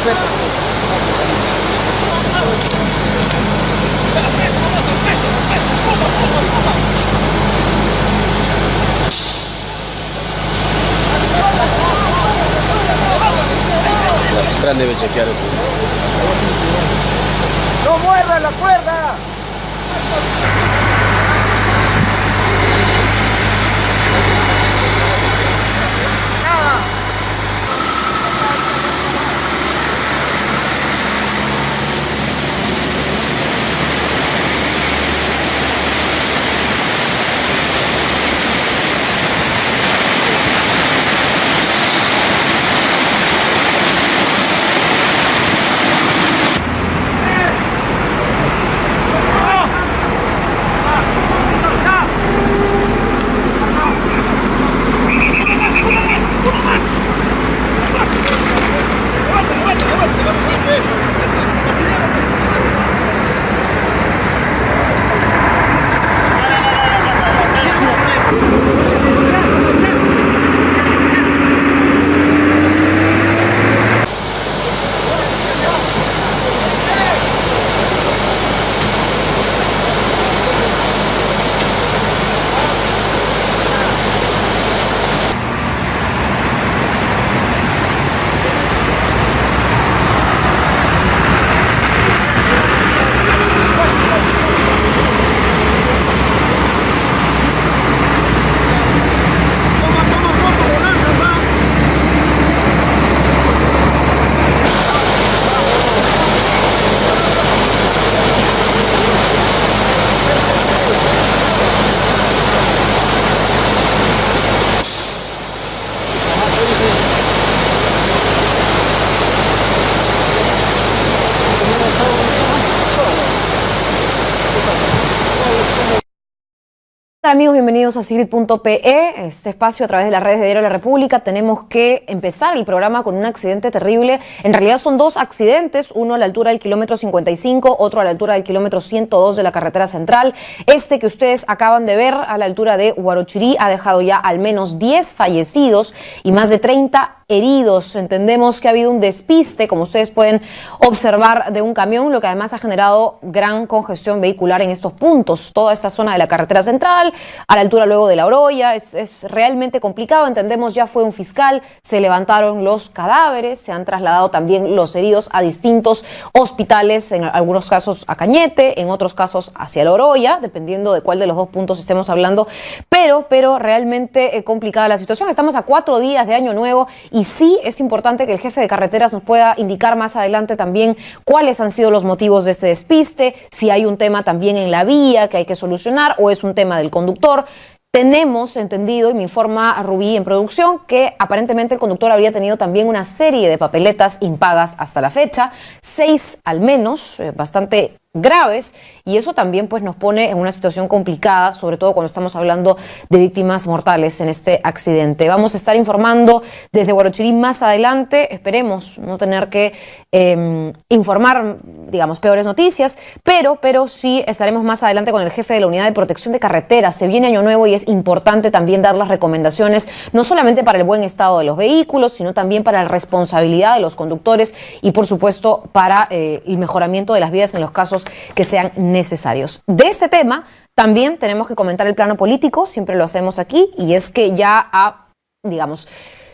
La central debe chequear el... ¡No muerda la cuerda! Hola amigos, bienvenidos a Sigrid.pe, este espacio a través de las redes de Diario de la República. Tenemos que empezar el programa con un accidente terrible. En realidad son dos accidentes, uno a la altura del kilómetro 55, otro a la altura del kilómetro 102 de la carretera central. Este que ustedes acaban de ver a la altura de Huarochirí ha dejado ya al menos 10 fallecidos y más de 30 heridos. Entendemos que ha habido un despiste, como ustedes pueden observar, de un camión, lo que además ha generado gran congestión vehicular en estos puntos. Toda esta zona de la carretera central, a la altura luego de La Oroya, es realmente complicado. Entendemos ya fue un fiscal, se levantaron los cadáveres, se han trasladado también los heridos a distintos hospitales, en algunos casos a Cañete, en otros casos hacia La Oroya, dependiendo de cuál de los dos puntos estemos hablando, pero realmente complicada la situación. Estamos a 4 días de Año Nuevo y sí es importante que el jefe de carreteras nos pueda indicar más adelante también cuáles han sido los motivos de este despiste, si hay un tema también en la vía que hay que solucionar o es un tema del conductor. Tenemos entendido, y me informa Rubí en producción, que aparentemente el conductor habría tenido también una serie de papeletas impagas hasta la fecha, 6 al menos, bastante graves, y eso también pues nos pone en una situación complicada, sobre todo cuando estamos hablando de víctimas mortales en este accidente. Vamos a estar informando desde Huarochirí más adelante, esperemos no tener que informar, digamos, peores noticias, pero sí estaremos más adelante con el jefe de la Unidad de Protección de Carreteras. Se viene Año Nuevo y es importante también dar las recomendaciones, no solamente para el buen estado de los vehículos, sino también para la responsabilidad de los conductores y por supuesto para el mejoramiento de las vías en los casos que sean necesarios. De este tema también tenemos que comentar el plano político, siempre lo hacemos aquí, y es que ya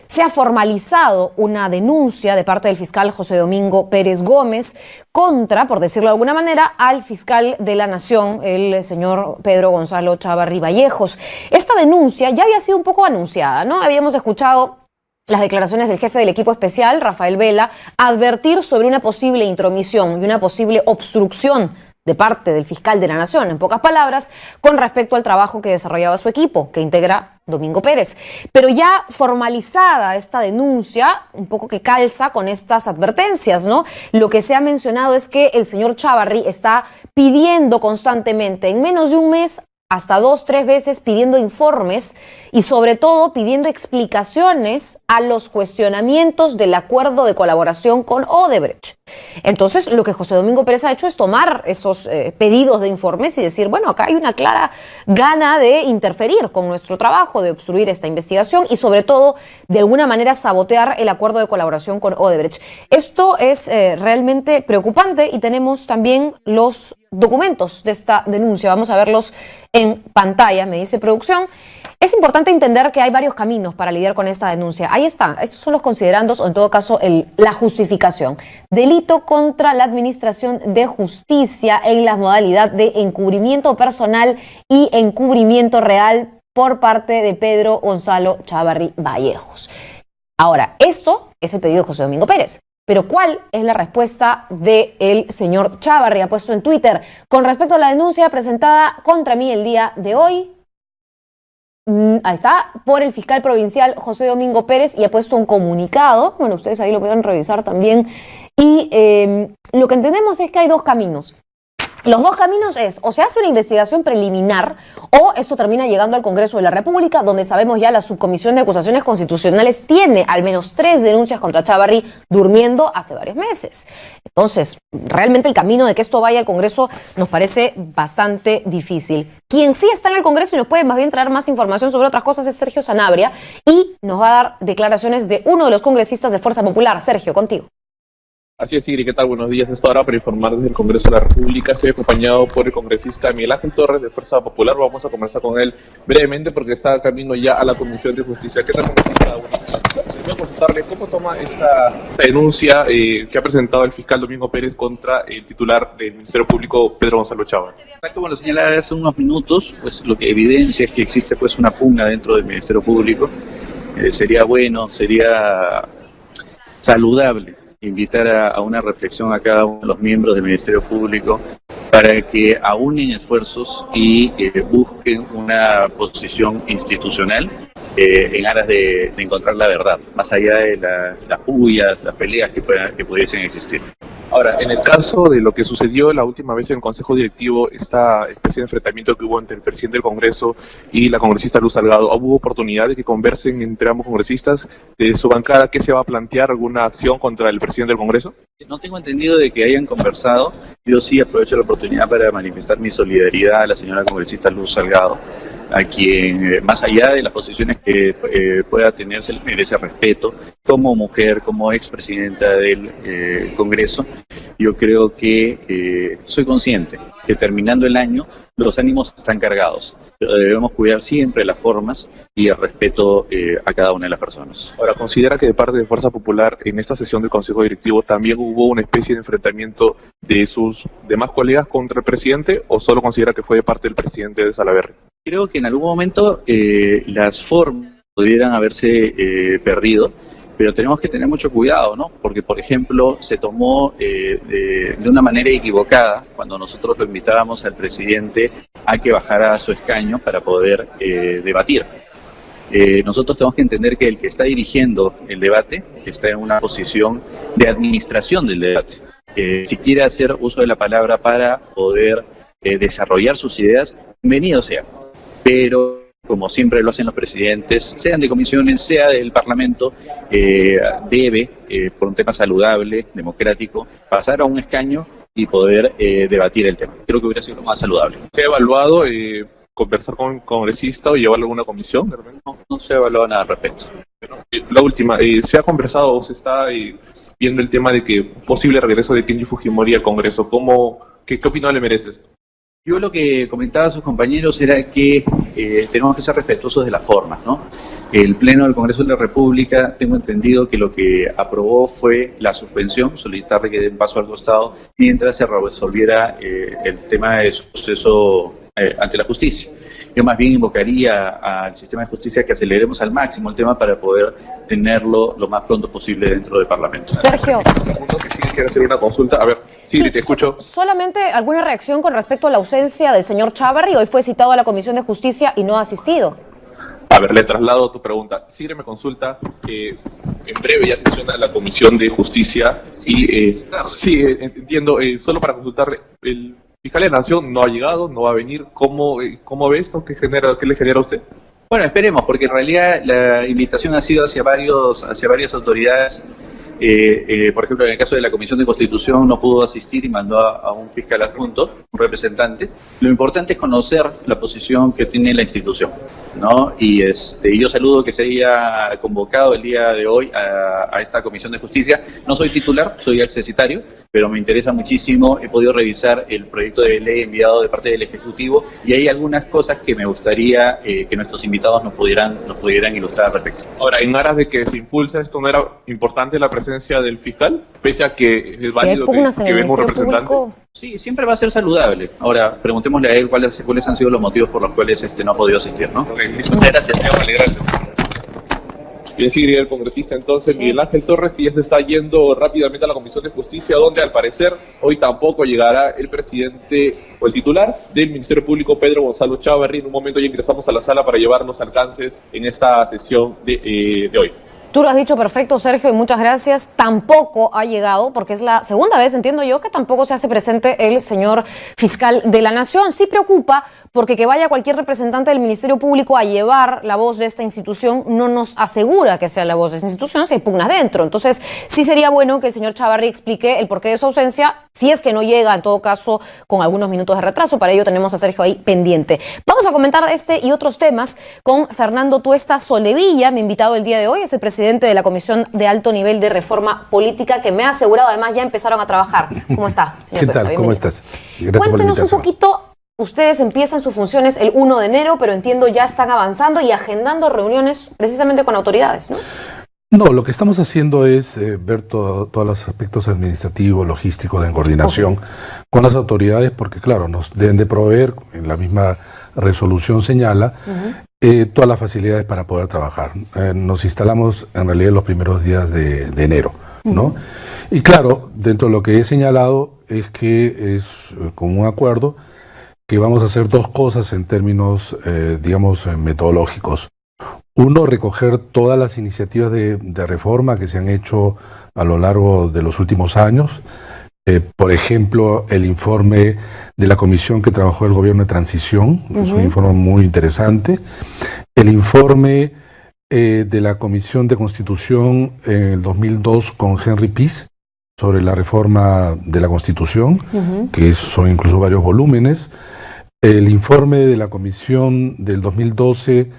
se ha formalizado una denuncia de parte del fiscal José Domingo Pérez Gómez contra, por decirlo de alguna manera, al fiscal de la Nación, el señor Pedro Gonzalo Chávarri Vallejos. Esta denuncia ya había sido un poco anunciada, ¿no? Habíamos escuchado las declaraciones del jefe del equipo especial, Rafael Vela, advertir sobre una posible intromisión y una posible obstrucción de parte del fiscal de la Nación, en pocas palabras, con respecto al trabajo que desarrollaba su equipo, que integra Domingo Pérez. Pero ya formalizada esta denuncia, un poco que calza con estas advertencias, ¿no? Lo que se ha mencionado es que el señor Chávarri está pidiendo constantemente, en menos de un mes, hasta 2, 3 veces pidiendo informes y sobre todo pidiendo explicaciones a los cuestionamientos del acuerdo de colaboración con Odebrecht. Entonces, lo que José Domingo Pérez ha hecho es tomar esos pedidos de informes y decir, bueno, acá hay una clara gana de interferir con nuestro trabajo, de obstruir esta investigación y sobre todo, de alguna manera, sabotear el acuerdo de colaboración con Odebrecht. Esto es realmente preocupante y tenemos también los documentos de esta denuncia. Vamos a verlos en pantalla, me dice producción. Es importante entender que hay varios caminos para lidiar con esta denuncia. Ahí están, estos son los considerandos o en todo caso la justificación. Delito contra la administración de justicia en la modalidad de encubrimiento personal y encubrimiento real por parte de Pedro Gonzalo Chávarri Vallejos. Ahora, esto es el pedido de José Domingo Pérez. Pero ¿cuál es la respuesta del señor Chávarri? Ha puesto en Twitter, con respecto a la denuncia presentada contra mí el día de hoy, ahí está, por el fiscal provincial José Domingo Pérez, y ha puesto un comunicado. Bueno, ustedes ahí lo pueden revisar también. Y lo que entendemos es que hay dos caminos. Los dos caminos es, o se hace una investigación preliminar, o esto termina llegando al Congreso de la República, donde sabemos ya la Subcomisión de Acusaciones Constitucionales tiene al menos 3 denuncias contra Chávarri durmiendo hace varios meses. Entonces, realmente el camino de que esto vaya al Congreso nos parece bastante difícil. Quien sí está en el Congreso y nos puede más bien traer más información sobre otras cosas es Sergio Sanabria, y nos va a dar declaraciones de uno de los congresistas de Fuerza Popular. Sergio, contigo. Así es, Sigrid, ¿qué tal? Buenos días. Esto ahora para informar desde el Congreso de la República. Estoy acompañado por el congresista Miguel Ángel Torres de Fuerza Popular. Vamos a conversar con él brevemente porque está camino ya a la Comisión de Justicia. ¿Qué tal, congresista? Voy a consultarle cómo toma esta denuncia que ha presentado el fiscal Domingo Pérez contra el titular del Ministerio Público, Pedro Gonzalo Chávarri. Como lo señalaba hace unos minutos, pues lo que evidencia es que existe pues una pugna dentro del Ministerio Público. Sería bueno, sería saludable invitar a una reflexión a cada uno de los miembros del Ministerio Público para que aúnen esfuerzos y busquen una posición institucional en aras de encontrar la verdad, más allá de las pullas, las peleas que pudiesen existir. Ahora, en el caso de lo que sucedió la última vez en el Consejo Directivo, esta especie de enfrentamiento que hubo entre el presidente del Congreso y la congresista Luz Salgado, ¿hubo oportunidad de que conversen entre ambos congresistas de su bancada? ¿Qué se va a plantear? ¿Alguna acción contra el presidente del Congreso? No tengo entendido de que hayan conversado. Yo sí aprovecho la oportunidad para manifestar mi solidaridad a la señora congresista Luz Salgado, a quien, más allá de las posiciones que pueda tener, se le merece respeto como mujer, como expresidenta del Congreso. Yo creo que soy consciente que terminando el año los ánimos están cargados, pero debemos cuidar siempre las formas y el respeto a cada una de las personas. Ahora, ¿considera que de parte de Fuerza Popular en esta sesión del Consejo Directivo también hubo una especie de enfrentamiento de sus demás colegas contra el presidente, o solo considera que fue de parte del presidente de Salaverry? Creo que en algún momento las formas pudieran haberse perdido, pero tenemos que tener mucho cuidado, ¿no? Porque, por ejemplo, se tomó de una manera equivocada cuando nosotros lo invitábamos al presidente a que bajara a su escaño para poder debatir. Nosotros tenemos que entender que el que está dirigiendo el debate está en una posición de administración del debate. Si quiere hacer uso de la palabra para poder desarrollar sus ideas, bienvenido sea. Pero, como siempre lo hacen los presidentes, sean de comisiones, sea del Parlamento, debe, por un tema saludable, democrático, pasar a un escaño y poder debatir el tema. Creo que hubiera sido lo más saludable. ¿Se ha evaluado conversar con un congresista o llevarlo a alguna comisión? No se ha evaluado nada al respecto. La última, ¿se ha conversado o se está viendo el tema de que posible regreso de Kenji Fujimori al Congreso? ¿Qué opinión le merece esto? Yo lo que comentaba a sus compañeros era que tenemos que ser respetuosos de las formas, ¿no? El Pleno del Congreso de la República, tengo entendido que lo que aprobó fue la suspensión, solicitarle que den paso al costado mientras se resolviera el tema de su proceso ante la justicia. Yo más bien invocaría al sistema de justicia que aceleremos al máximo el tema para poder tenerlo lo más pronto posible dentro del Parlamento. Sergio. Quiere hacer una consulta. A ver, Sigrid, te escucho. Solamente alguna reacción con respecto a la ausencia del señor Chávarri. Hoy fue citado a la Comisión de Justicia y no ha asistido. A ver, le traslado tu pregunta. Sigrid me consulta que en breve ya sesiona la Comisión de Justicia y sí, entiendo, solo para consultarle, el fiscal de la Nación no ha llegado, no va a venir. ¿Cómo ve esto? ¿Qué le genera a usted? Bueno, esperemos, porque en realidad la invitación ha sido hacia varias autoridades Por ejemplo, en el caso de la Comisión de Constitución no pudo asistir y mandó a un fiscal adjunto, un representante. Lo importante es conocer la posición que tiene la institución, ¿no? Y yo saludo que se haya convocado el día de hoy a esta Comisión de Justicia. No soy titular, soy accesitario, pero me interesa muchísimo. He podido revisar el proyecto de ley enviado de parte del Ejecutivo y hay algunas cosas que me gustaría que nuestros invitados nos pudieran ilustrar al respecto. Ahora, en aras de que se impulsa esto, ¿no era importante la presencia del fiscal? Pese a que es válido que venga un representante. Sí, siempre va a ser saludable. Ahora, preguntémosle a él cuáles han sido los motivos por los cuales no ha podido asistir, ¿no? Okay, muchas gracias, Teo, alegrante. Bien, sigue el congresista entonces, sí. Miguel Ángel Torres, que ya se está yendo rápidamente a la Comisión de Justicia, donde al parecer hoy tampoco llegará el presidente o el titular del Ministerio Público, Pedro Gonzalo Chávarri. En un momento ya ingresamos a la sala para llevar los alcances en esta sesión de hoy. Tú lo has dicho perfecto, Sergio, y muchas gracias. Tampoco ha llegado, porque es la segunda vez, entiendo yo, que tampoco se hace presente el señor fiscal de la Nación. Sí preocupa, porque que vaya cualquier representante del Ministerio Público a llevar la voz de esta institución no nos asegura que sea la voz de esta institución si hay pugnas dentro. Entonces, sí sería bueno que el señor Chávarri explique el porqué de su ausencia, si es que no llega, en todo caso, con algunos minutos de retraso. Para ello tenemos a Sergio ahí pendiente. Vamos a comentar este y otros temas con Fernando Tuesta Soldevilla, mi invitado el día de hoy, es el presidente de la Comisión de Alto Nivel de Reforma Política, que me ha asegurado, además, ya empezaron a trabajar. ¿Cómo está, señor Tuesta? ¿Qué tal? ¿Cómo estás? Gracias. Cuéntenos un poquito. Ustedes empiezan sus funciones el 1 de enero, pero entiendo ya están avanzando y agendando reuniones precisamente con autoridades, ¿no? No, lo que estamos haciendo es ver todos los aspectos administrativos, logísticos, de coordinación con las autoridades, porque claro, nos deben de proveer, en la misma resolución señala, todas las facilidades para poder trabajar. Nos instalamos en realidad los primeros días de enero, ¿no? Y claro, dentro de lo que he señalado es que es con un acuerdo que vamos a hacer dos cosas en términos, digamos, metodológicos. Uno, recoger todas las iniciativas de reforma que se han hecho a lo largo de los últimos años. Por ejemplo, el informe de la comisión que trabajó el gobierno de transición, es un informe muy interesante. El informe de la Comisión de Constitución en el 2002 con Henry Pease sobre la reforma de la Constitución, que son incluso varios volúmenes. El informe de la Comisión del 2012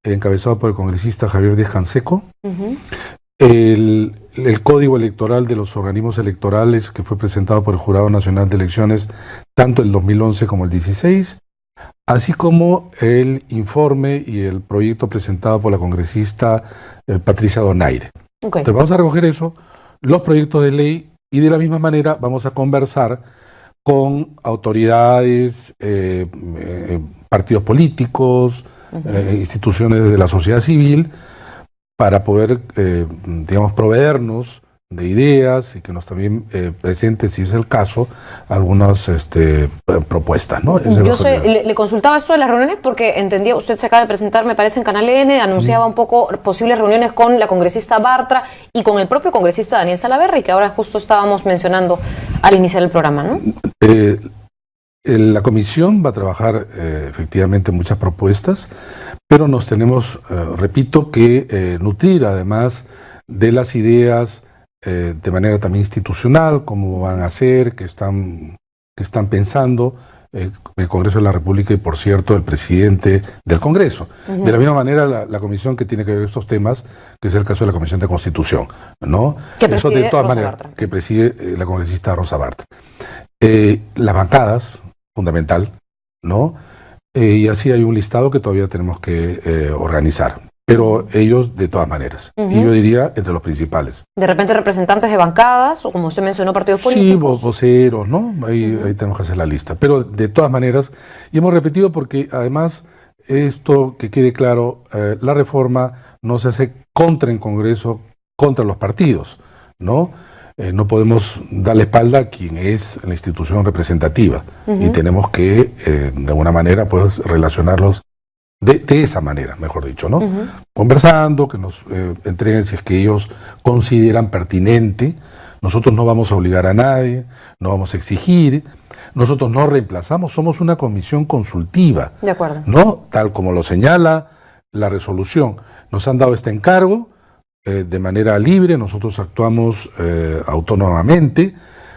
encabezado por el congresista Javier Díaz-Canseco. El Código Electoral de los organismos electorales, que fue presentado por el Jurado Nacional de Elecciones tanto el 2011 como el 16, así como el informe y el proyecto presentado por la congresista Patricia Donaire. Entonces vamos a recoger eso, los proyectos de ley, y de la misma manera vamos a conversar con autoridades, partidos políticos, instituciones de la sociedad civil, para poder, digamos, proveernos de ideas y que nos también presente, si es el caso, algunas propuestas, ¿no? Yo le consultaba esto de las reuniones porque entendía, usted se acaba de presentar, me parece, en Canal N, anunciaba un poco posibles reuniones con la congresista Bartra y con el propio congresista Daniel Salaverry, que ahora justo estábamos mencionando al iniciar el programa, ¿no? La comisión va a trabajar efectivamente muchas propuestas, pero nos tenemos, repito, que nutrir además de las ideas de manera también institucional, cómo van a ser, que están pensando el Congreso de la República y, por cierto, el presidente del Congreso. De la misma manera, la comisión que tiene que ver estos temas, que es el caso de la Comisión de Constitución, ¿no? Eso de todas maneras, que preside la congresista Rosa Bartra. Las bancadas, fundamental, ¿no? Y así hay un listado que todavía tenemos que organizar. Pero ellos, de todas maneras. Y yo diría, entre los principales. De repente, representantes de bancadas, o como usted mencionó, partidos políticos. Sí, voceros, ¿no? Ahí tenemos que hacer la lista. Pero de todas maneras, y hemos repetido porque además, esto que quede claro, la reforma no se hace contra el Congreso, contra los partidos, ¿no? No podemos darle espalda a quien es la institución representativa. Y tenemos que, de alguna manera, pues relacionarlos de esa manera, mejor dicho, ¿no? Conversando, que nos entreguen si es que ellos consideran pertinente. Nosotros no vamos a obligar a nadie, no vamos a exigir, nosotros no reemplazamos, somos una comisión consultiva. De acuerdo. ¿No? Tal como lo señala la resolución. Nos han dado este encargo, de manera libre, nosotros actuamos autónomamente,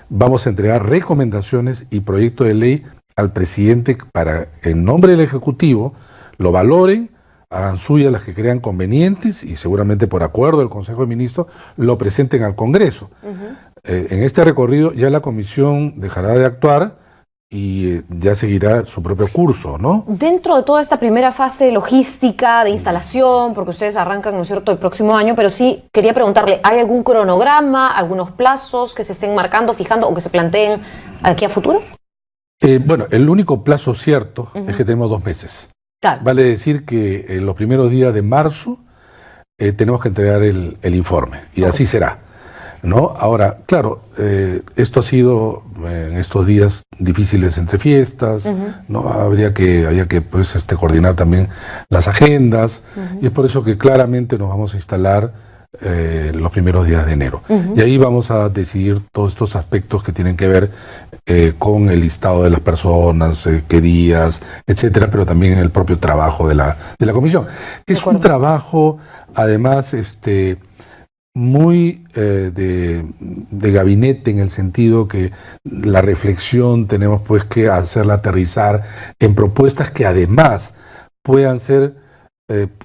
vamos a entregar recomendaciones y proyecto de ley al presidente para, en nombre del Ejecutivo, lo valoren, hagan suyas las que crean convenientes y seguramente por acuerdo del Consejo de Ministros lo presenten al Congreso. En este recorrido ya la Comisión dejará de actuar y ya seguirá su propio curso, ¿no? Dentro de toda esta primera fase logística, de instalación, porque ustedes arrancan, ¿no es cierto?, el próximo año, pero sí quería preguntarle, ¿hay algún cronograma, algunos plazos que se estén marcando, fijando o que se planteen aquí a futuro? Bueno, el único plazo cierto es que tenemos 2 meses. Claro. Vale decir que en los primeros días de marzo tenemos que entregar el informe y así será, ¿no? Ahora, claro, esto ha sido en estos días difíciles entre fiestas, ¿no? Había que pues, coordinar también las agendas y es por eso que claramente nos vamos a instalar los primeros días de enero. Y ahí vamos a decidir todos estos aspectos que tienen que ver con el listado de las personas, qué días, etcétera, pero también el propio trabajo de la comisión. Que es un trabajo, además, muy de gabinete, en el sentido que la reflexión tenemos pues que hacerla aterrizar en propuestas que además puedan ser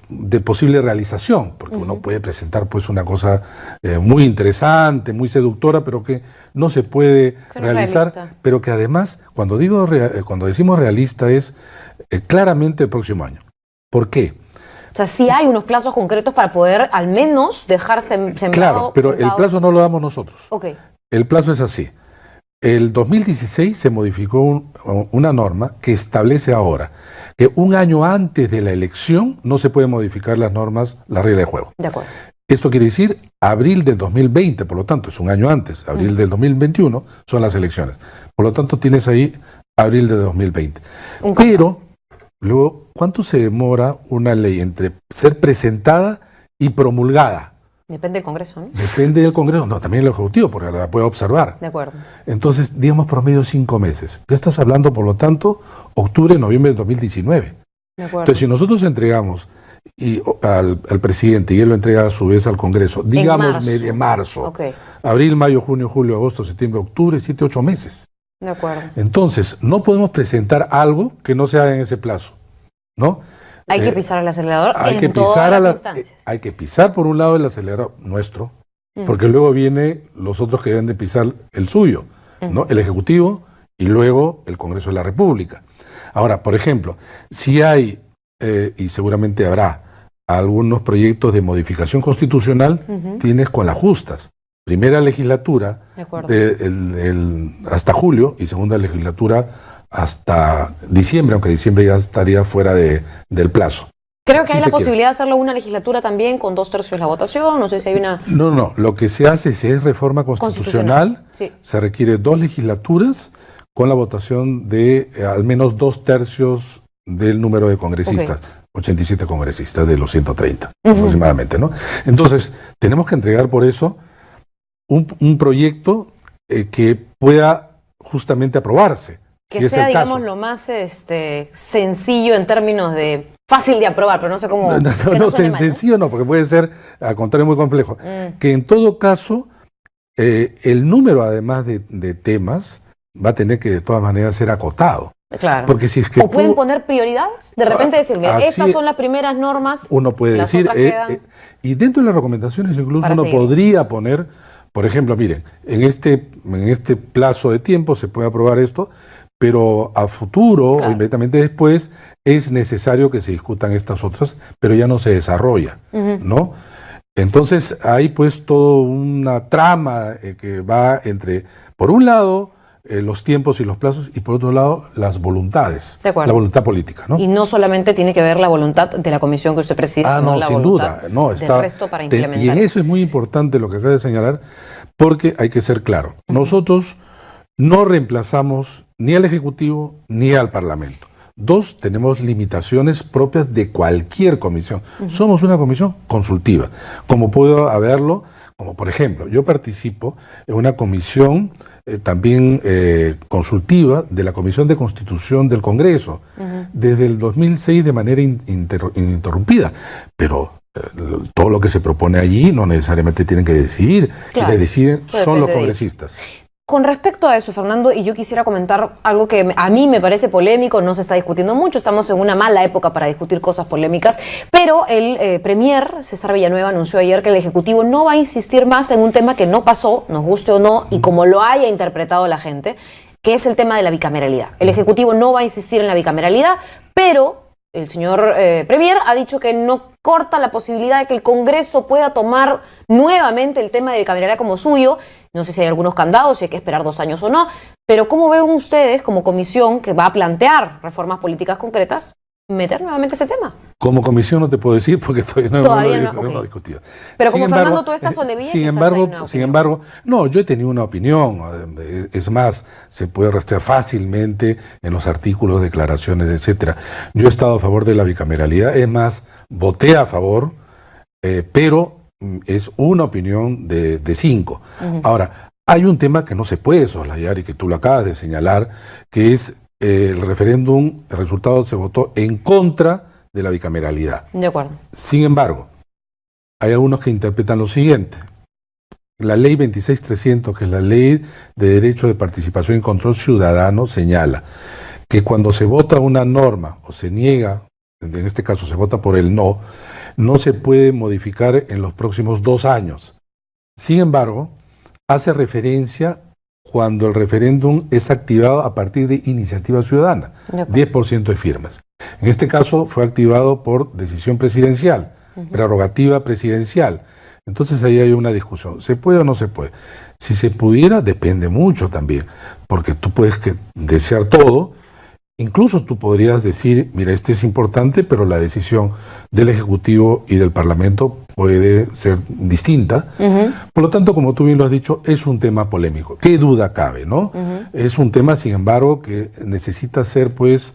de posible realización, porque uno puede presentar pues una cosa muy interesante, muy seductora, pero que no se puede realizar, pero que además, cuando decimos realista, es claramente el próximo año. ¿Por qué? O sea, sí hay unos plazos concretos para poder al menos dejar sembrado. Claro, pero el plazo no lo damos nosotros. Okay. El plazo es así. El 2016 se modificó una norma que establece ahora que un año antes de la elección no se pueden modificar las normas, la regla de juego. De acuerdo. Esto quiere decir abril del 2020, por lo tanto, es un año antes. Abril del 2021 son las elecciones. Por lo tanto, tienes ahí abril de 2020. Pero, luego, ¿cuánto se demora una ley entre ser presentada y promulgada? Depende del Congreso, ¿no? Depende del Congreso, no, también el Ejecutivo, porque la puede observar. De acuerdo. Entonces, digamos promedio 5 meses. Ya estás hablando, por lo tanto, octubre, noviembre de 2019. De acuerdo. Entonces, si nosotros entregamos al presidente y él lo entrega a su vez al Congreso, digamos medio marzo, abril, mayo, junio, julio, agosto, septiembre, octubre, 7, 8 meses. De acuerdo. Entonces, no podemos presentar algo que no se haga en ese plazo, ¿no? Hay que pisar el acelerador hay en todas las instancias. Hay que pisar por un lado el acelerador nuestro, porque luego viene los otros que deben de pisar el suyo, ¿no? El Ejecutivo y luego el Congreso de la República. Ahora, por ejemplo, si hay, y seguramente habrá, algunos proyectos de modificación constitucional, tienes con las justas. Primera legislatura hasta julio y segunda legislatura hasta diciembre, aunque diciembre ya estaría fuera del plazo. Creo que hay la posibilidad de hacerlo una legislatura también con 2/3 la votación, no sé si hay una... No, lo que se hace si es reforma constitucional, sí. Se requiere 2 legislaturas con la votación de al menos 2/3 del número de congresistas, 87 congresistas de los 130 aproximadamente, ¿no? Entonces, tenemos que entregar por eso un proyecto que pueda justamente aprobarse. Que si sea, es el digamos, caso. lo más sencillo en términos de fácil de aprobar, pero no sé cómo... Sencillo no, porque puede ser, al contrario, muy complejo. Que en todo caso, el número, además de temas, va a tener que de todas maneras ser acotado. Claro. Porque si es que o pueden poner prioridades, de repente decirme, estas son las primeras normas. Uno puede decir, y dentro de las recomendaciones incluso uno podría poner, por ejemplo, miren, en este plazo de tiempo se puede aprobar esto, pero a futuro o inmediatamente después es necesario que se discutan estas otras, pero ya no se desarrolla, ¿no? Entonces hay pues toda una trama que va entre, por un lado, los tiempos y los plazos, y por otro lado, las voluntades, la voluntad política, ¿no? Y no solamente tiene que ver la voluntad de la comisión que usted preside, sino la sin voluntad duda, no, del resto para implementar. Y en eso es muy importante lo que acaba de señalar, porque hay que ser claro. Nosotros no reemplazamos ni al Ejecutivo ni al Parlamento. 2, tenemos limitaciones propias de cualquier comisión. Somos una comisión consultiva, como puedo haberlo, como por ejemplo, yo participo en una comisión también consultiva de la Comisión de Constitución del Congreso, desde el 2006 de manera ininterrumpida, pero todo lo que se propone allí no necesariamente tienen que decidir, Claro. quienes deciden Pues son los depende de congresistas. Con respecto a eso, Fernando, y yo quisiera comentar algo que a mí me parece polémico, no se está discutiendo mucho, estamos en una mala época para discutir cosas polémicas, pero el premier César Villanueva anunció ayer que el Ejecutivo no va a insistir más en un tema que no pasó, nos guste o no, y como lo haya interpretado la gente, que es el tema de la bicameralidad. El Ejecutivo no va a insistir en la bicameralidad, pero el señor premier ha dicho que no corta la posibilidad de que el Congreso pueda tomar nuevamente el tema de bicameralidad como suyo. No sé si hay algunos candados, si hay que esperar 2 años o no, pero ¿cómo ven ustedes como comisión que va a plantear reformas políticas concretas meter nuevamente ese tema? Como comisión no te puedo decir porque Todavía no, hemos ok. discutido. Pero Sin como embargo, Fernando, tú estás solevilla, sin quizás embargo, hay una sin opinión. embargo, no, yo he tenido una opinión. Es más, se puede rastrear fácilmente en los artículos, declaraciones, etcétera. Yo he estado a favor de la bicameralidad, es más, voté a favor, pero es una opinión de 5. Ahora, hay un tema que no se puede soslayar y que tú lo acabas de señalar, que es el referéndum, el resultado se votó en contra de la bicameralidad. De acuerdo. Sin embargo, hay algunos que interpretan lo siguiente. La ley 26300, que es la ley de derecho de participación y control ciudadano, señala que cuando se vota una norma o se niega, en este caso se vota por el no, no se puede modificar en los próximos 2 años. Sin embargo, hace referencia cuando el referéndum es activado a partir de iniciativa ciudadana, 10% de firmas. En este caso fue activado por decisión presidencial, prerrogativa presidencial. Entonces ahí hay una discusión. ¿Se puede o no se puede? Si se pudiera, depende mucho también, porque tú puedes desear todo. Incluso tú podrías decir, mira, este es importante, pero la decisión del Ejecutivo y del Parlamento puede ser distinta. Por lo tanto, como tú bien lo has dicho, es un tema polémico. ¿Qué duda cabe, no? Es un tema, sin embargo, que necesita ser, pues,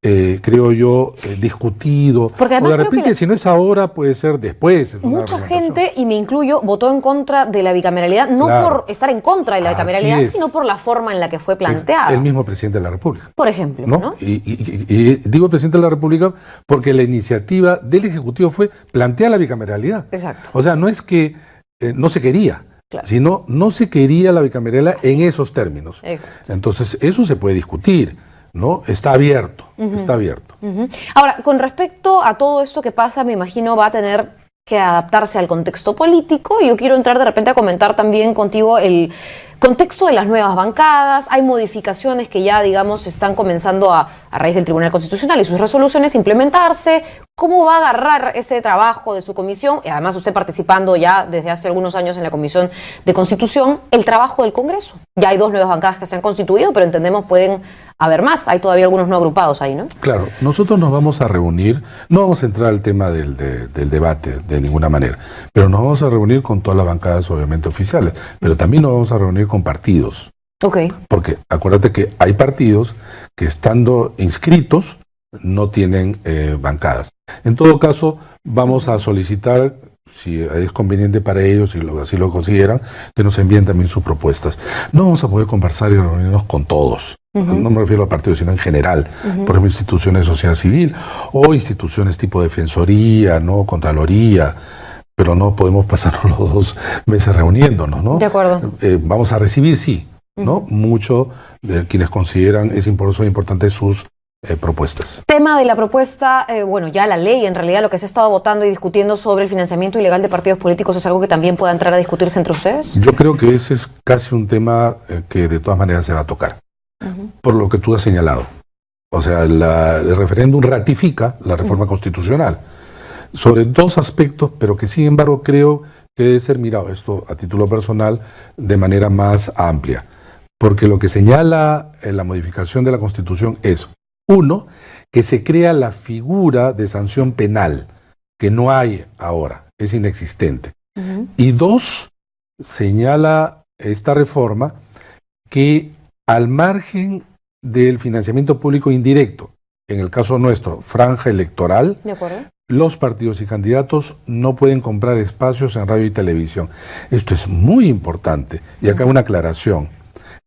creo yo, discutido. Porque además o de creo que repente, si no es ahora, puede ser después. Es una mucha argumentación. gente, y me incluyo, votó en contra de la bicameralidad, no Claro. por estar en contra de la Así bicameralidad, es. sino por la forma en la que fue Es planteada. el mismo presidente de la República. Por ejemplo, ¿No? ¿no? Y digo presidente de la República porque la iniciativa del Ejecutivo fue plantear la bicameralidad. Exacto. O sea, no es que no se quería, Claro. sino no se quería la bicameralidad en esos términos. Exacto. Entonces, eso se puede discutir, ¿no? Está abierto, está abierto. Ahora, con respecto a todo esto que pasa, me imagino va a tener que adaptarse al contexto político. Y yo quiero entrar de repente a comentar también contigo el contexto de las nuevas bancadas. Hay modificaciones que ya, digamos, están comenzando a raíz del Tribunal Constitucional y sus resoluciones implementarse. ¿Cómo va a agarrar ese trabajo de su comisión? Y además usted participando ya desde hace algunos años en la Comisión de Constitución, el trabajo del Congreso. Ya hay 2 nuevas bancadas que se han constituido, pero entendemos pueden haber más. Hay todavía algunos no agrupados ahí, ¿no? Claro, nosotros nos vamos a reunir, no vamos a entrar al tema del debate de ninguna manera, pero nos vamos a reunir con todas las bancadas obviamente oficiales, pero también nos vamos a reunir con partidos, Ok. porque acuérdate que hay partidos que estando inscritos no tienen bancadas. En todo caso, vamos a solicitar, si es conveniente para ellos, si así lo consideran, que nos envíen también sus propuestas. No vamos a poder conversar y reunirnos con todos. No me refiero a partidos, sino en general. Por ejemplo, instituciones de sociedad civil o instituciones tipo defensoría, ¿no? Contraloría, pero no podemos pasarnos los 2 meses reuniéndonos, ¿no? De acuerdo. Vamos a recibir, sí, ¿no? Mucho de quienes consideran son importantes sus propuestas. Tema de la propuesta, bueno, ya la ley, en realidad lo que se ha estado votando y discutiendo sobre el financiamiento ilegal de partidos políticos, ¿es algo que también pueda entrar a discutirse entre ustedes? Yo creo que ese es casi un tema que de todas maneras se va a tocar, por lo que tú has señalado. O sea, el referéndum ratifica la reforma constitucional sobre 2 aspectos, pero que sin embargo creo que debe ser mirado, esto a título personal, de manera más amplia. Porque lo que señala la modificación de la Constitución es, 1, que se crea la figura de sanción penal, que no hay ahora, es inexistente. Y 2, señala esta reforma que al margen del financiamiento público indirecto, en el caso nuestro, franja electoral, ¿De acuerdo? los partidos y candidatos no pueden comprar espacios en radio y televisión. Esto es muy importante. Y acá una aclaración.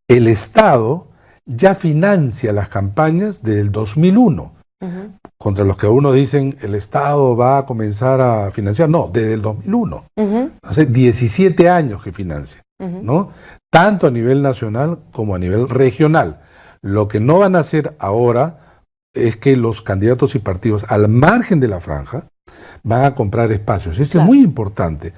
El Estado ya financia las campañas desde el 2001. contra los que uno dicen el Estado va a comenzar a financiar. No, desde el 2001. Hace 17 años que financia, ¿no? Tanto a nivel nacional como a nivel regional. Lo que no van a hacer ahora es que los candidatos y partidos al margen de la franja van a comprar espacios. Esto es muy importante,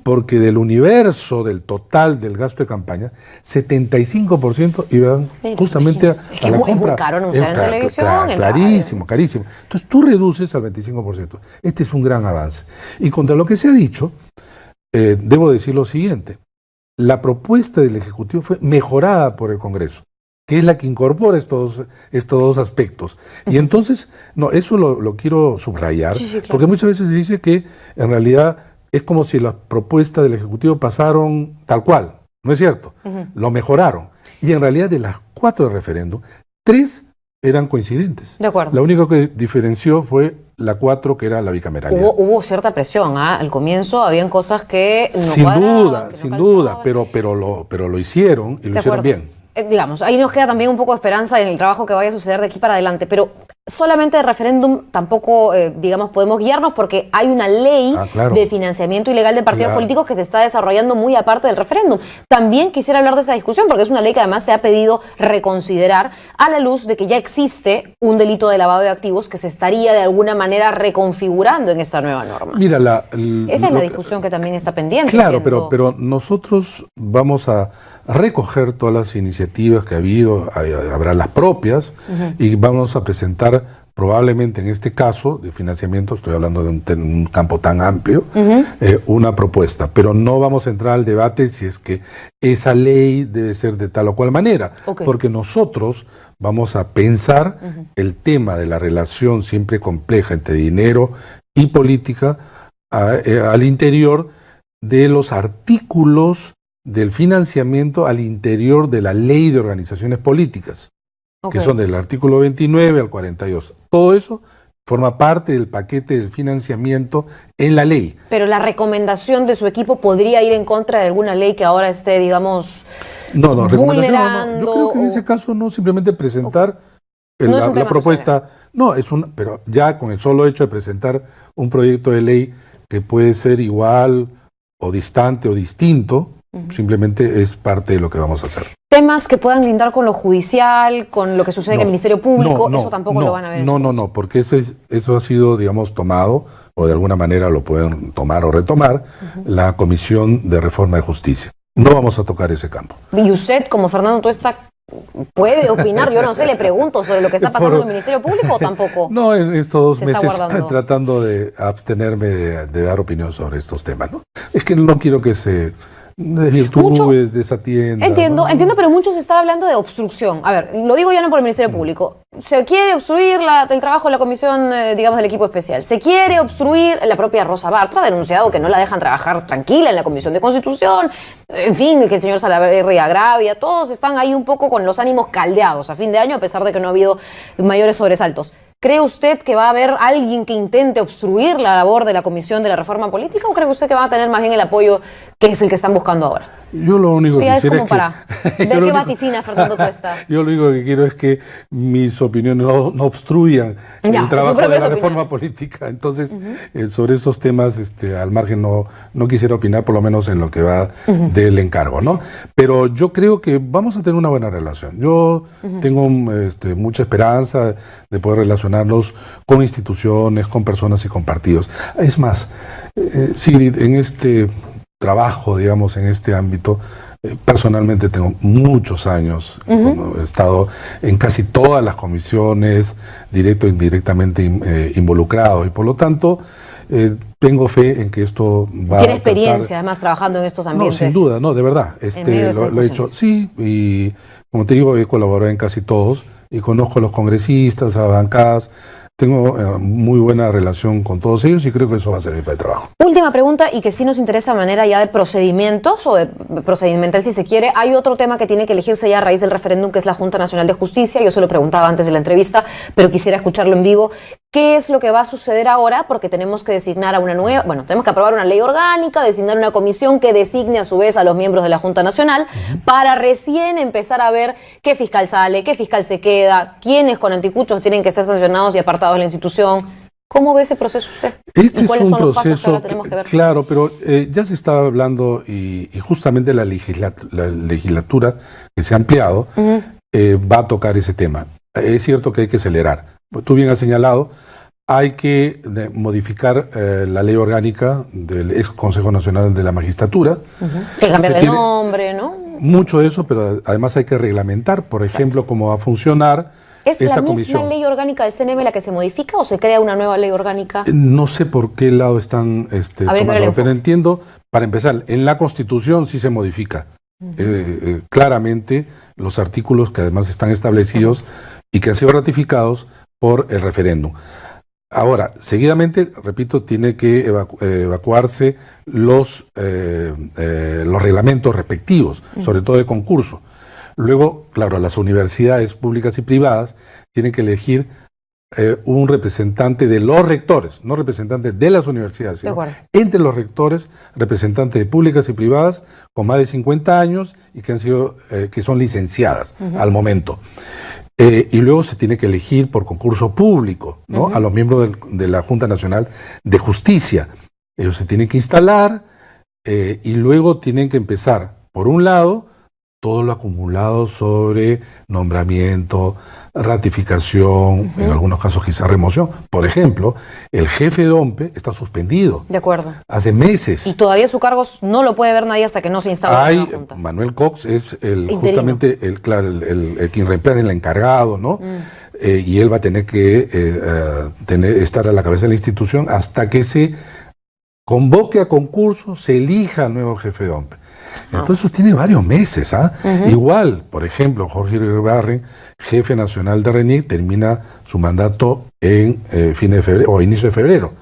porque del universo, del total del gasto de campaña, 75% iban justamente a la compra. Es muy caro anunciar en televisión. Clarísimo, carísimo. Entonces tú reduces al 25%. Este es un gran avance. Y contra lo que se ha dicho, debo decir lo siguiente. La propuesta del Ejecutivo fue mejorada por el Congreso, que es la que incorpora estos dos aspectos. Y entonces, no, eso lo quiero subrayar, claro, porque muchas veces se dice que en realidad es como si las propuestas del Ejecutivo pasaron tal cual. No es cierto, lo mejoraron. Y en realidad de las 4 de referéndum, 3 eran coincidentes. De acuerdo. Lo único que diferenció fue la 4, que era la bicameralidad. Hubo cierta presión, al comienzo habían cosas que no sin cuadraban, sin duda, pero lo hicieron y lo hicieron bien. Digamos, ahí nos queda también un poco de esperanza en el trabajo que vaya a suceder de aquí para adelante, pero solamente de referéndum tampoco, digamos, podemos guiarnos porque hay una ley de financiamiento ilegal de partidos políticos que se está desarrollando muy aparte del referéndum. También quisiera hablar de esa discusión porque es una ley que además se ha pedido reconsiderar a la luz de que ya existe un delito de lavado de activos que se estaría de alguna manera reconfigurando en esta nueva norma. Mira, esa es la discusión que también está pendiente. Claro, pero nosotros vamos a recoger todas las iniciativas que ha habido, habrá las propias, y vamos a presentar probablemente en este caso de financiamiento, estoy hablando de un campo tan amplio, una propuesta, pero no vamos a entrar al debate si es que esa ley debe ser de tal o cual manera, porque nosotros vamos a pensar el tema de la relación siempre compleja entre dinero y política al interior de los artículos del financiamiento al interior de la ley de organizaciones políticas, que son del artículo 29 al 42. Todo eso forma parte del paquete del financiamiento en la ley. Pero la recomendación de su equipo podría ir en contra de alguna ley que ahora esté, digamos, No, recomendación no. Yo creo que en ese caso no, simplemente presentar la propuesta. No, pero ya con el solo hecho de presentar un proyecto de ley que puede ser igual o distante o distinto, simplemente es parte de lo que vamos a hacer. Temas que puedan lindar con lo judicial, con lo que sucede en el Ministerio Público, eso tampoco lo van a ver. No, porque eso ha sido, digamos, tomado, o de alguna manera lo pueden tomar o retomar, la Comisión de Reforma de Justicia. No vamos a tocar ese campo. ¿Y usted, como Fernando Tuesta, puede opinar? Yo no sé, le pregunto sobre lo que está pasando en el Ministerio Público o tampoco. No, en estos 2 meses tratando de abstenerme de dar opinión sobre estos temas, ¿no? Es que no quiero que se desvirtúe, desatienda. Entiendo, pero mucho se está hablando de obstrucción. A ver, lo digo ya no por el Ministerio Público. Se quiere obstruir el trabajo de la comisión, digamos, del equipo especial. Se quiere obstruir la propia Rosa Bartra, ha denunciado que no la dejan trabajar tranquila en la Comisión de Constitución. En fin, que el señor Salaverry agravia. Todos están ahí un poco con los ánimos caldeados a fin de año, a pesar de que no ha habido mayores sobresaltos. ¿Cree usted que va a haber alguien que intente obstruir la labor de la Comisión de la Reforma Política o cree usted que va a tener más bien el apoyo que es el que están buscando ahora? Yo lo único que quisiera es para ver qué vaticina Fernando Tuesta. Yo lo único que quiero es que mis opiniones no obstruyan el trabajo de la reforma política. Entonces, sobre esos temas, al margen no quisiera opinar, por lo menos en lo que va del encargo, ¿no? Pero yo creo que vamos a tener una buena relación. Yo tengo mucha esperanza de poder relacionarnos con instituciones, con personas y con partidos. Es más, Sigrid, en este trabajo, digamos, en este ámbito, personalmente tengo muchos años, he estado en casi todas las comisiones, directo e indirectamente involucrado, y por lo tanto tengo fe en que esto va a Tiene experiencia, además, trabajando en estos ambientes. No, sin duda, no, de verdad, lo he hecho, sí, y como te digo, he colaborado en casi todos, y conozco a los congresistas, a las bancadas. Tengo muy buena relación con todos ellos y creo que eso va a servir para el trabajo. Última pregunta, y que sí nos interesa de manera ya de procedimientos o de procedimental si se quiere. Hay otro tema que tiene que elegirse ya a raíz del referéndum, que es la Junta Nacional de Justicia. Yo se lo preguntaba antes de la entrevista, pero quisiera escucharlo en vivo. ¿Qué es lo que va a suceder ahora? Porque tenemos que designar a una nueva, tenemos que aprobar una ley orgánica, designar una comisión que designe a su vez a los miembros de la Junta Nacional para recién empezar a ver qué fiscal sale, qué fiscal se queda, quiénes con anticuchos tienen que ser sancionados y apartados de la institución. ¿Cómo ve ese proceso usted? Este ¿Y cuáles es un son los pasos que proceso, ahora tenemos que ver? claro, pero ya se está hablando y justamente la legislatura que se ha ampliado va a tocar ese tema. Es cierto que hay que acelerar. Tú bien has señalado, hay que modificar la ley orgánica del ex Consejo Nacional de la Magistratura. Que cambiar de nombre, ¿no? Mucho de eso, pero además hay que reglamentar, por ejemplo, cómo va a funcionar ¿Es esta la comisión. misma ley orgánica del CNM la que se modifica o se crea una nueva ley orgánica? No sé por qué lado están tomando, pero entiendo, para empezar, en la Constitución sí se modifica claramente los artículos que además están establecidos y que han sido ratificados por el referéndum. Ahora, seguidamente, repito, tiene que evacuarse los reglamentos respectivos, sobre todo de concurso. Luego, claro, las universidades públicas y privadas tienen que elegir un representante de los rectores, no representante de las universidades, sino entre los rectores, representantes de públicas y privadas con más de 50 años y que son licenciadas al momento. Y luego se tiene que elegir por concurso público, ¿no? A los miembros de la Junta Nacional de Justicia. Ellos se tienen que instalar y luego tienen que empezar, por un lado, todo lo acumulado sobre nombramiento, ratificación, en algunos casos quizá remoción. Por ejemplo, el jefe de OMPE está suspendido. De acuerdo. Hace meses. Y todavía su cargo no lo puede ver nadie hasta que no se instale la Junta. Manuel Cox es justamente el quien reemplaza el encargado, ¿no? Y él va a tener que estar a la cabeza de la institución hasta que se convoque a concurso, se elija al nuevo jefe de OMPE. Entonces tiene varios meses. Igual, por ejemplo, Jorge Iribarren, jefe nacional de RENIEC, termina su mandato en fin de febrero o inicio de febrero.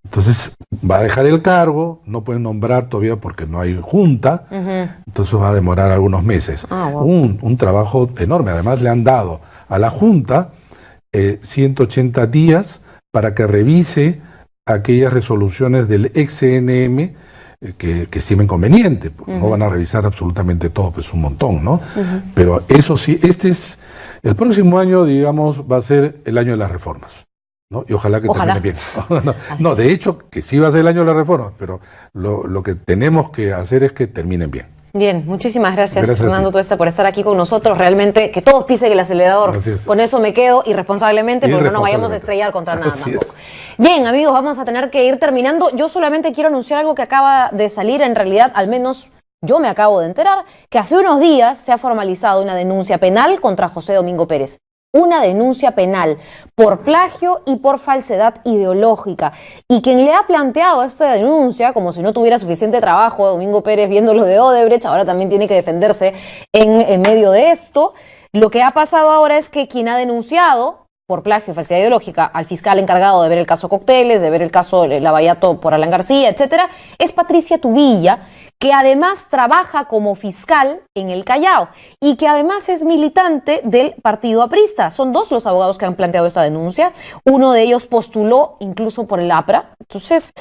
Entonces va a dejar el cargo, no pueden nombrar todavía porque no hay junta, entonces va a demorar algunos meses. Un trabajo enorme. Además le han dado a la junta 180 días para que revise aquellas resoluciones del ex-CNM que estimen conveniente. No van a revisar absolutamente todo, pues un montón, ¿no? Pero eso sí, el próximo año, digamos, va a ser el año de las reformas, ¿no? Y ojalá que termine bien. No, de hecho, que sí va a ser el año de las reformas, pero lo que tenemos que hacer es que terminen bien. Bien, muchísimas gracias Fernando Tuesta, por estar aquí con nosotros. Realmente, que todos pisen el acelerador. Con eso me quedo irresponsablemente, porque no nos vayamos a estrellar contra nada tampoco. Bien, amigos, vamos a tener que ir terminando. Yo solamente quiero anunciar algo que acaba de salir. En realidad, al menos yo me acabo de enterar, que hace unos días se ha formalizado una denuncia penal contra José Domingo Pérez. Una denuncia penal por plagio y por falsedad ideológica. Y quien le ha planteado esta denuncia, como si no tuviera suficiente trabajo, Domingo Pérez viendo lo de Odebrecht, ahora también tiene que defenderse en medio de esto. Lo que ha pasado ahora es que quien ha denunciado por plagio y falsedad ideológica al fiscal encargado de ver el caso Cocteles, de ver el caso Lavallato por Alan García, etcétera, es Patricia Tubilla, que además trabaja como fiscal en el Callao y que además es militante del partido aprista. Son dos los abogados que han planteado esta denuncia. Uno de ellos postuló incluso por el APRA. Entonces,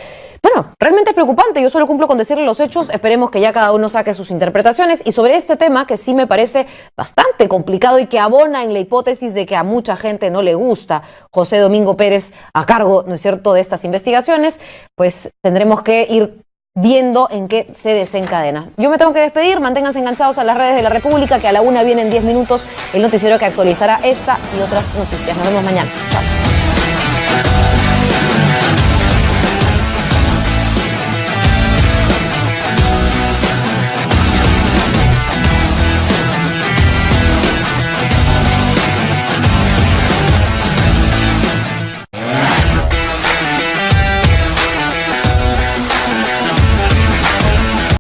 bueno, realmente es preocupante. Yo solo cumplo con decirle los hechos. Esperemos que ya cada uno saque sus interpretaciones. Y sobre este tema, que sí me parece bastante complicado y que abona en la hipótesis de que a mucha gente no le gusta José Domingo Pérez a cargo, ¿no es cierto?, de estas investigaciones, pues tendremos que ir viendo en qué se desencadena. Yo me tengo que despedir, manténganse enganchados a las redes de la República, que a la 1 viene en 10 minutos el noticiero que actualizará esta y otras noticias. Nos vemos mañana. Chao.